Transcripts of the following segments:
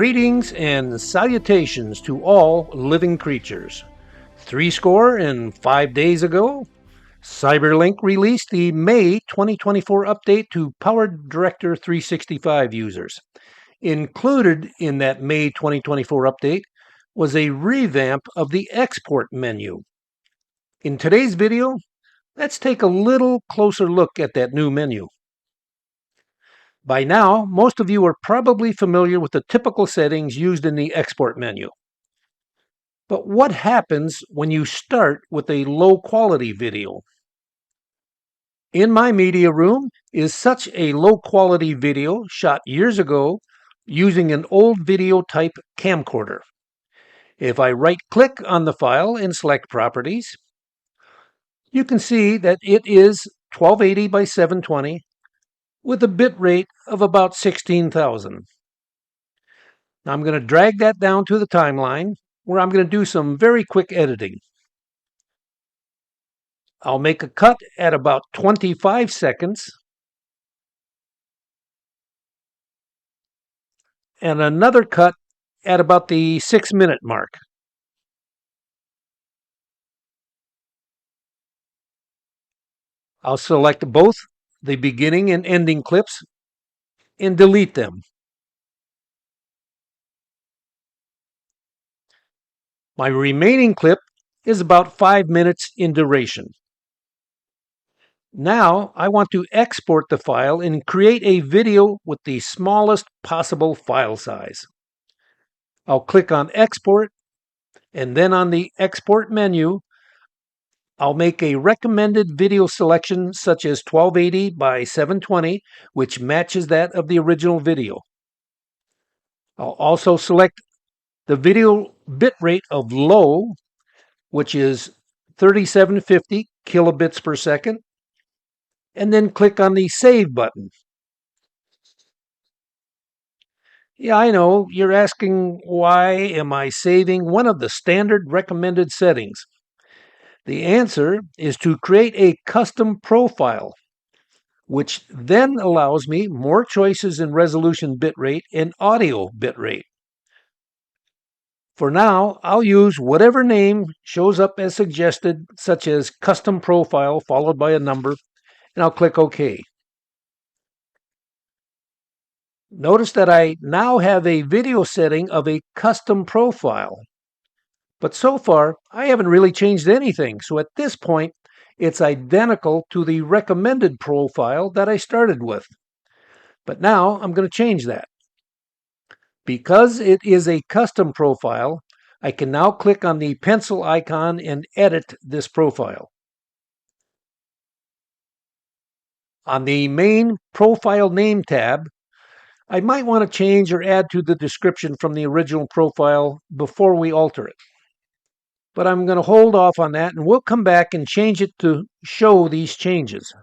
Greetings and salutations to all living creatures. 5 days ago, Cyberlink released the May 2024 update to PowerDirector 365 users. Included in that May 2024 update was a revamp of the export menu. In today's video, let's take a little closer look at that new menu. By now, most of you are probably familiar with the typical settings used in the export menu. But what happens when you start with a low-quality video? In my media room is such a low-quality video shot years ago using an old video type camcorder. If I right-click on the file and select Properties, you can see that it is 1280 by 720 with a bit rate of about 16,000. Now I'm going to drag that down to the timeline where I'm going to do some very quick editing. I'll make a cut at about 25 seconds and another cut at about the 6-minute mark. I'll select both the beginning and ending clips and delete them. My remaining clip is about 5 minutes in duration. Now I want to export the file and create a video with the smallest possible file size. I'll click on Export, and then on the Export menu, I'll make a recommended video selection such as 1280 by 720, which matches that of the original video. I'll also select the video bitrate of low, which is 3750 kilobits per second, and then click on the Save button. Yeah, I know, you're asking why am I saving one of the standard recommended settings? The answer is to create a custom profile, which then allows me more choices in resolution bitrate and audio bitrate. For now, I'll use whatever name shows up as suggested, such as custom profile followed by a number, and I'll click OK. Notice that I now have a video setting of a custom profile. But so far, I haven't really changed anything, so at this point, it's identical to the recommended profile that I started with. But now I'm going to change that. Because it is a custom profile, I can now click on the pencil icon and edit this profile. On the main Profile Name tab, I might want to change or add to the description from the original profile before we alter it. But I'm going to hold off on that, and we'll come back and change it to show these changes.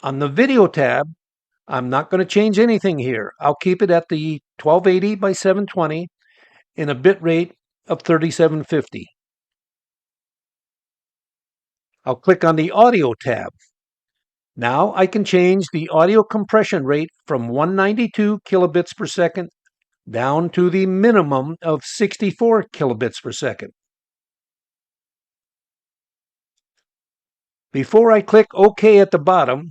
On the Video tab, I'm not going to change anything here. I'll keep it at the 1280 by 720 in a bit rate of 3750. I'll click on the Audio tab. Now I can change the audio compression rate from 192 kilobits per second down to the minimum of 64 kilobits per second. Before I click OK at the bottom,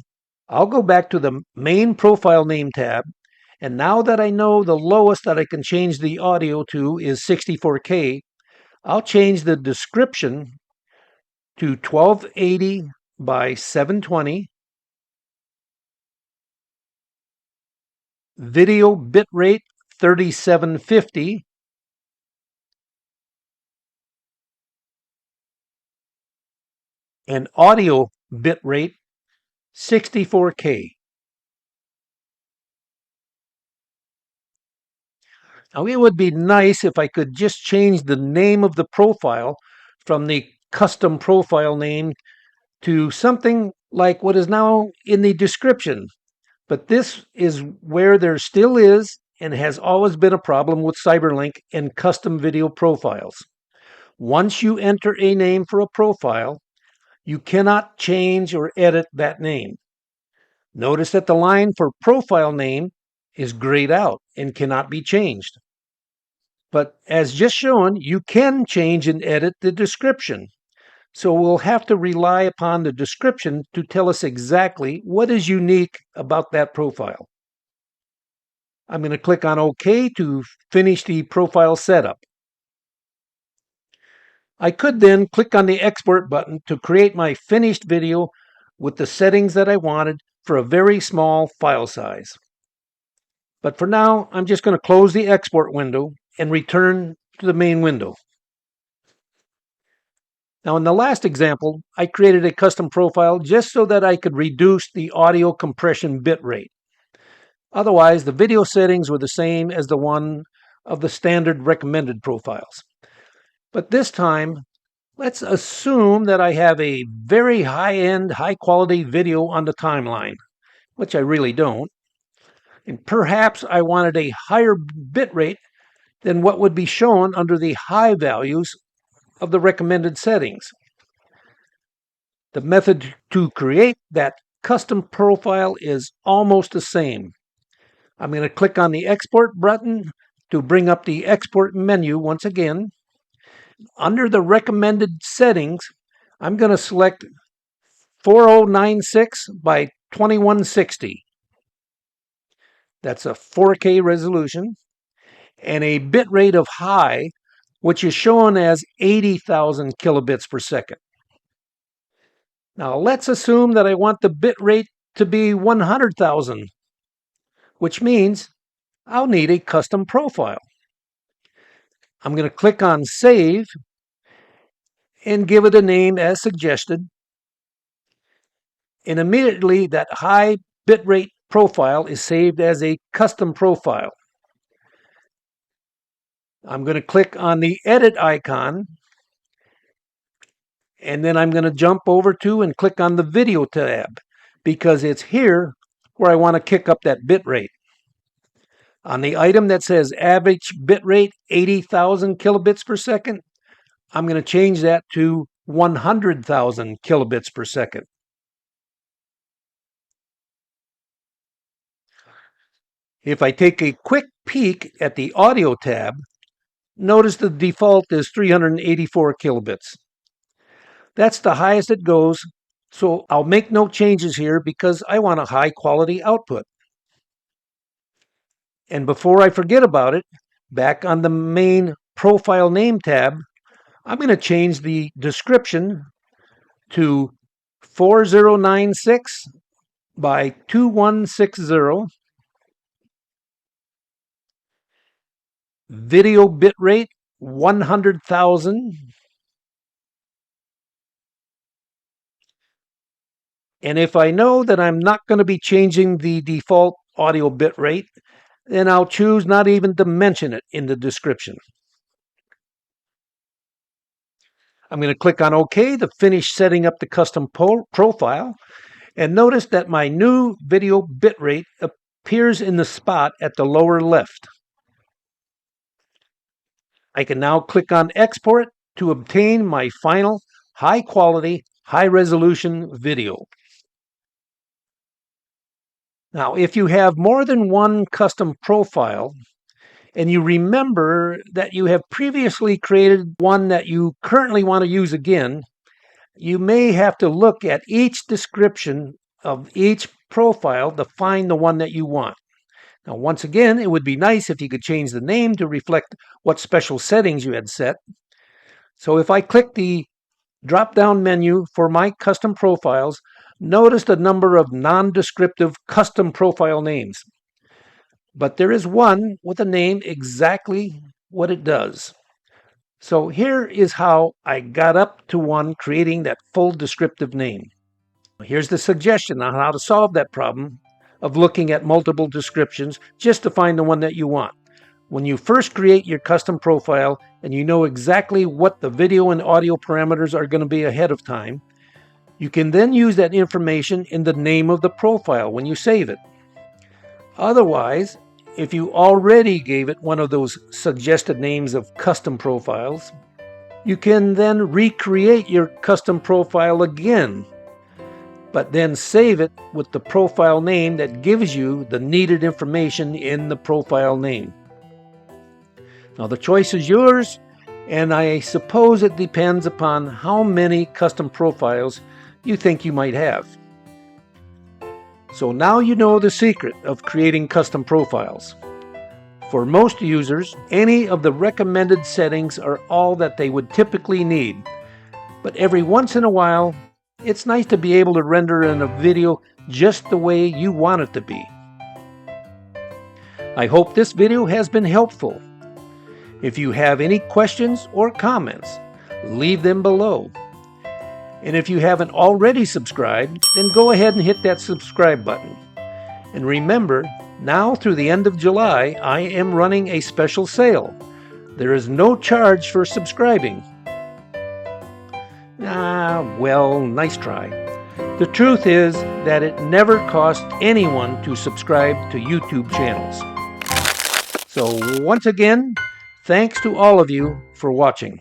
I'll go back to the main Profile Name tab, and now that I know the lowest that I can change the audio to is 64K, I'll change the description to 1280 by 720, video bitrate 3750, and audio bitrate 64K. Now, it would be nice if I could just change the name of the profile from the custom profile name to something like what is now in the description. But this is where there still is and has always been a problem with Cyberlink and custom video profiles. Once you enter a name for a profile, you cannot change or edit that name. Notice that the line for profile name is grayed out. and cannot be changed. But as just shown, you can change and edit the description. So we'll have to rely upon the description to tell us exactly what is unique about that profile. I'm going to click on OK to finish the profile setup. I could then click on the export button to create my finished video with the settings that I wanted for a very small file size. But for now, I'm just going to close the export window and return to the main window. Now, in the last example, I created a custom profile just so that I could reduce the audio compression bitrate. Otherwise, the video settings were the same as the one of the standard recommended profiles. But this time, let's assume that I have a very high-end, high-quality video on the timeline, which I really don't. And perhaps I wanted a higher bitrate than what would be shown under the high values of the recommended settings. The method to create that custom profile is almost the same. I'm going to click on the export button to bring up the export menu once again. Under the recommended settings, I'm going to select 4096 by 2160. That's a 4K resolution, and a bitrate of high, which is shown as 80,000 kilobits per second. Now let's assume that I want the bitrate to be 100,000, which means I'll need a custom profile. I'm going to click on Save and give it a name as suggested. And immediately that high bitrate profile is saved as a custom profile. I'm going to click on the Edit icon, and then I'm going to jump over to and click on the Video tab, because it's here where I want to kick up that bitrate. On the item that says average bitrate 80,000 kilobits per second, I'm going to change that to 100,000 kilobits per second. If I take a quick peek at the Audio tab, notice the default is 384 kilobits. That's the highest it goes, so I'll make no changes here because I want a high quality output. And before I forget about it, back on the main Profile Name tab, I'm going to change the description to 4096 by 2160. Video bitrate 100,000. And if I know that I'm not going to be changing the default audio bitrate, then I'll choose not even to mention it in the description. I'm going to click on OK to finish setting up the custom profile, and notice that my new video bitrate appears in the spot at the lower left. I can now click on Export to obtain my final high quality, high resolution video. Now, if you have more than one custom profile, and you remember that you have previously created one that you currently want to use again, you may have to look at each description of each profile to find the one that you want. Now, once again, it would be nice if you could change the name to reflect what special settings you had set. So if I click the drop-down menu for my custom profiles, notice the number of non-descriptive custom profile names. But there is one with a name exactly what it does. So here is how I got up to one creating that full descriptive name. Here's the suggestion on how to solve that problem of looking at multiple descriptions just to find the one that you want. When you first create your custom profile and you know exactly what the video and audio parameters are going to be ahead of time, you can then use that information in the name of the profile when you save it. Otherwise, if you already gave it one of those suggested names of custom profiles, you can then recreate your custom profile again. but then save it with the profile name that gives you the needed information in the profile name. Now the choice is yours, and I suppose it depends upon how many custom profiles you think you might have. So now you know the secret of creating custom profiles. For most users, any of the recommended settings are all that they would typically need. But every once in a while, it's nice to be able to render in a video just the way you want it to be. I hope this video has been helpful. If you have any questions or comments, leave them below. And if you haven't already subscribed, then go ahead and hit that subscribe button. And remember, now through the end of July, I am running a special sale. There is no charge for subscribing. Well, nice try. The truth is that it never costs anyone to subscribe to YouTube channels. So once again, thanks to all of you for watching.